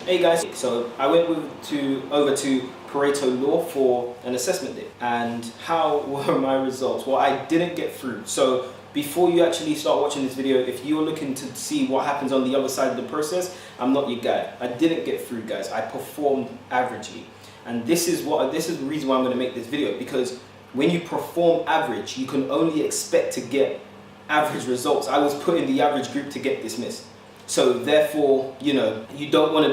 Hey guys, so I went over to Pareto Law for an assessment day. And how were my results? Well, I didn't get through. So before you actually start watching this video, if you're looking to see what happens on the other side of the process, I'm not your guy. I didn't get through, guys. I performed averagely. And this is the reason why I'm going to make this video, because when you perform average, you can only expect to get average results. I was put in the average group to get dismissed. So therefore, you don't ever want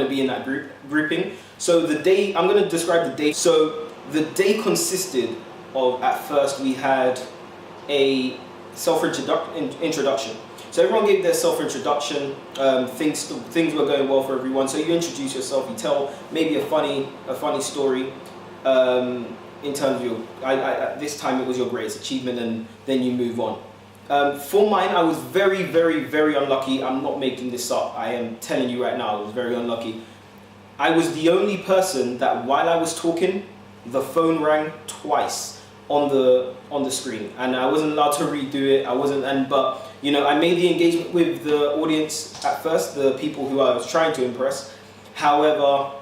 to be in that grouping. So the day, I'm going to describe the day. So the day consisted of, at first we had a self-introduction. So everyone gave their self-introduction. Things were going well for everyone. So you introduce yourself, you tell maybe a funny story in terms of your, this time it was your greatest achievement, and then you move on. For mine, I was very, very, very unlucky. I'm not making this up. I am telling you right now, I was very unlucky. I was the only person that while I was talking, the phone rang twice on the screen, and I wasn't allowed to redo it. But I made the engagement with the audience at first, the people who I was trying to impress. However,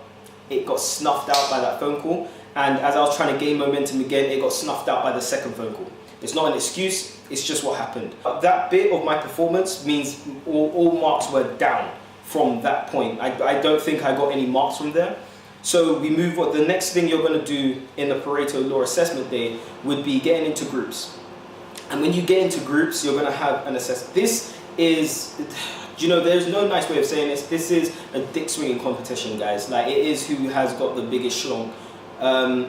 it got snuffed out by that phone call, and as I was trying to gain momentum again, it got snuffed out by the second phone call. It's not an excuse, it's just what happened. That bit of my performance means all marks were down from that point. I don't think I got any marks from there. So we move on. The next thing you're going to do in the Pareto Law Assessment Day would be getting into groups. And when you get into groups, you're going to have an assessment. This is, there's no nice way of saying this. This is a dick swinging competition, guys. Like, it is who has got the biggest schlong,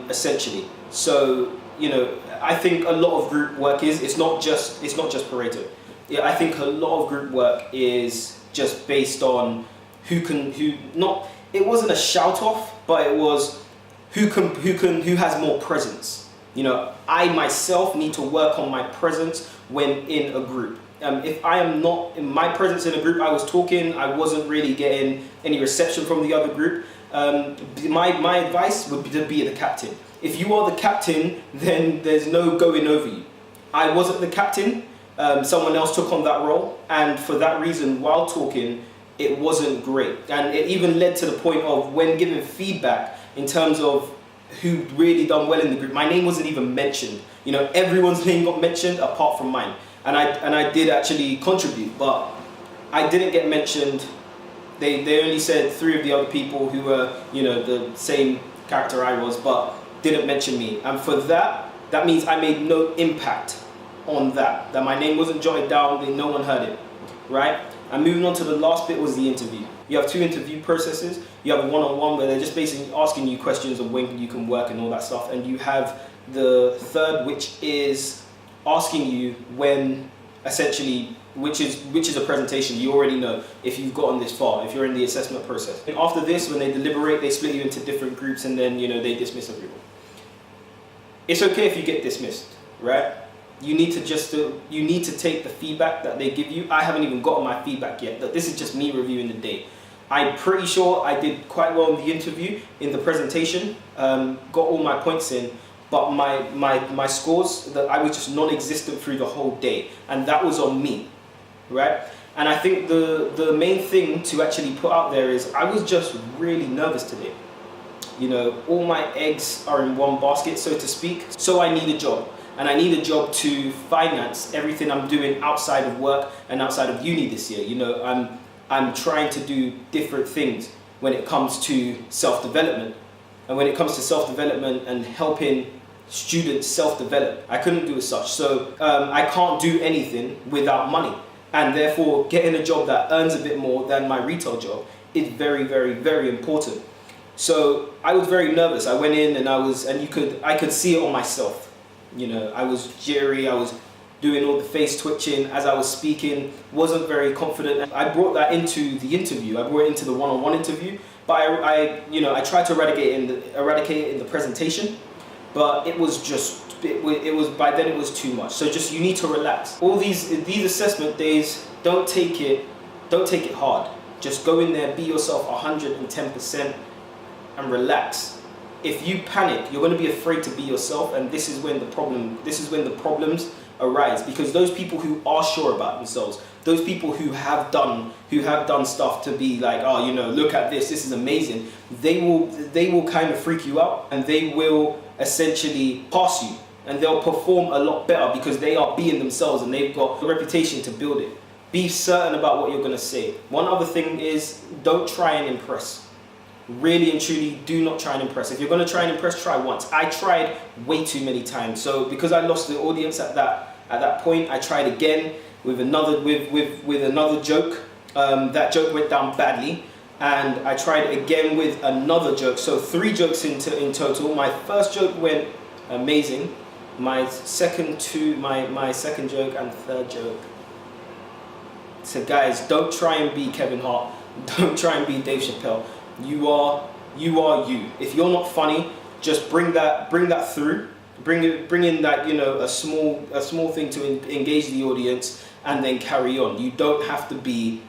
essentially. So, I think a lot of group work it's not just Pareto. Yeah, I think a lot of group work is just based on it wasn't a shout off, but it was who has more presence. I myself need to work on my presence when in a group. If I am not in my presence in a group, I was talking, I wasn't really getting any reception from the other group. My advice would be to be the captain. If you are the captain, then there's no going over you. I wasn't the captain. Someone else took on that role, and for that reason, while talking, it wasn't great. And it even led to the point of, when giving feedback in terms of who really done well in the group, my name wasn't even mentioned. Everyone's name got mentioned apart from mine. And I did actually contribute, but I didn't get mentioned. They only said 3 of the other people who were, the same character I was, but didn't mention me. And for that means I made no impact on that my name wasn't jotted down, that no one heard it, right? And moving on to the last bit was the interview. You have 2 interview processes. You have a one-on-one where they're just basically asking you questions of when you can work and all that stuff. And you have the third, which is asking you when, essentially, which is a presentation. You already know if you've gotten this far, if you're in the assessment process. And after this, when they deliberate, they split you into different groups, and then they dismiss everyone. It's okay if you get dismissed, right? You need to take the feedback that they give you. I haven't even gotten my feedback yet. This is just me reviewing the day. I'm pretty sure I did quite well in the interview, in the presentation, got all my points in, but my scores, that I was just non-existent through the whole day, and that was on me, right? And I think the main thing to actually put out there is I was just really nervous today. All my eggs are in one basket, so to speak. So I need a job. And I need a job to finance everything I'm doing outside of work and outside of uni this year. I'm trying to do different things when it comes to self-development. And when it comes to self-development and helping students self-develop, I couldn't do as such. So I can't do anything without money. And therefore, getting a job that earns a bit more than my retail job is very, very, very important. So I was very nervous. I went in and I could see it on myself. I was jittery, I was doing all the face twitching as I was speaking, wasn't very confident. I brought that into the interview, I brought it into the one-on-one interview, but I tried to eradicate it in the presentation, but it was by then it was too much. So you need to relax. All these assessment days, don't take it hard. Just go in there, be yourself 110% and relax. If you panic, you're going to be afraid to be yourself, and this is when the problems arise, because those people who are sure about themselves, those people who have done stuff to be like, oh, you know, look at this is amazing, they will kind of freak you out, and they will essentially pass you, and they'll perform a lot better because they are being themselves and they've got a reputation to build it. Be certain about what you're going to say. One other thing is, don't try and impress. Really and truly, do not try and impress. If you're going to try and impress, try once. I tried way too many times. So because I lost the audience at that point, I tried again with another joke. That joke went down badly, and I tried again with another joke. So 3 jokes in total. My first joke went amazing. My second joke and third joke. So guys, don't try and be Kevin Hart. Don't try and be Dave Chappelle. You are you. If you're not funny, just bring that through. Bring in that, you know, a small thing to engage the audience, and then carry on. You don't have to be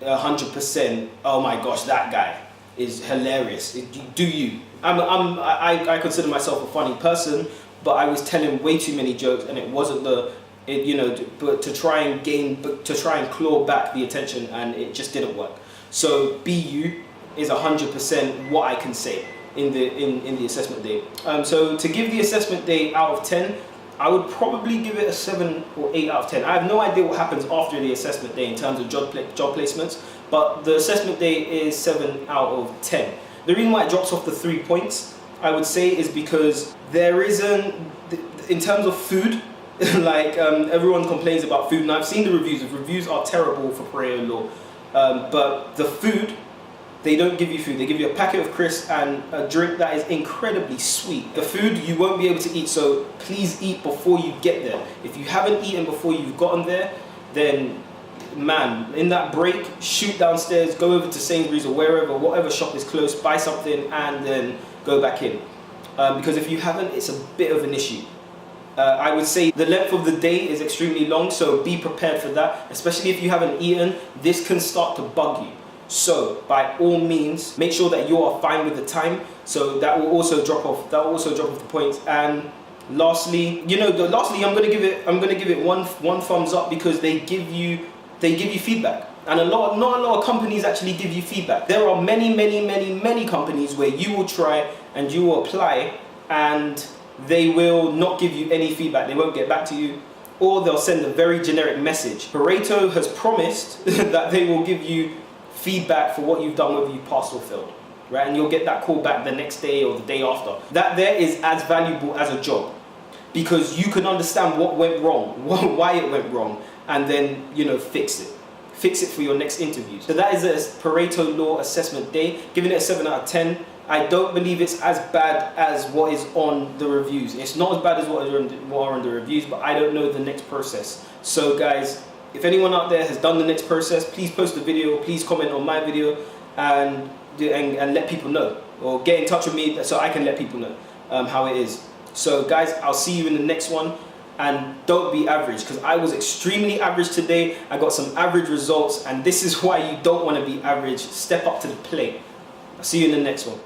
100%. Oh my gosh, that guy is hilarious. Do you? I consider myself a funny person, but I was telling way too many jokes, and it wasn't but to try and claw back the attention, and it just didn't work. So be you is 100% what I can say in the assessment day. So to give the assessment day out of 10, I would probably give it a 7 or 8 out of 10. I have no idea what happens after the assessment day in terms of job placements, but the assessment day is 7 out of 10. The reason why it drops off the 3 points, I would say, is because there isn't, in terms of food, like everyone complains about food, and I've seen the reviews. The reviews are terrible for Pareto Law, but the food, they don't give you food. They give you a packet of crisps and a drink that is incredibly sweet. The food you won't be able to eat, so please eat before you get there. If you haven't eaten before you've gotten there, then man, in that break, shoot downstairs, go over to Sainsbury's or wherever, whatever shop is close, buy something, and then go back in. Because if you haven't, it's a bit of an issue. I would say the length of the day is extremely long, so be prepared for that. Especially if you haven't eaten, this can start to bug you. So by all means, make sure that you are fine with the time. So that will also drop off. That will also drop off the points. And lastly, I'm gonna give it one thumbs up, because they give you feedback. And not a lot of companies actually give you feedback. There are many companies where you will try and you will apply, and they will not give you any feedback. They won't get back to you, or they'll send a very generic message. Pareto has promised that they will give you feedback for what you've done, whether you passed or failed, right? And you'll get that call back the next day or the day after. That there is as valuable as a job, because you can understand what went wrong, why it went wrong, and then, you know, fix it for your next interview. So that is a Pareto Law assessment day, giving it a 7 out of 10. I don't believe it's as bad as what is on the reviews. It's not as bad as what are on the reviews, but I don't know the next process. So guys, if anyone out there has done the next process, please post a video, please comment on my video, and let people know, or get in touch with me so I can let people know how it is. So guys, I'll see you in the next one, and don't be average, because I was extremely average today. I got some average results, and this is why you don't want to be average. Step up to the plate. I'll see you in the next one.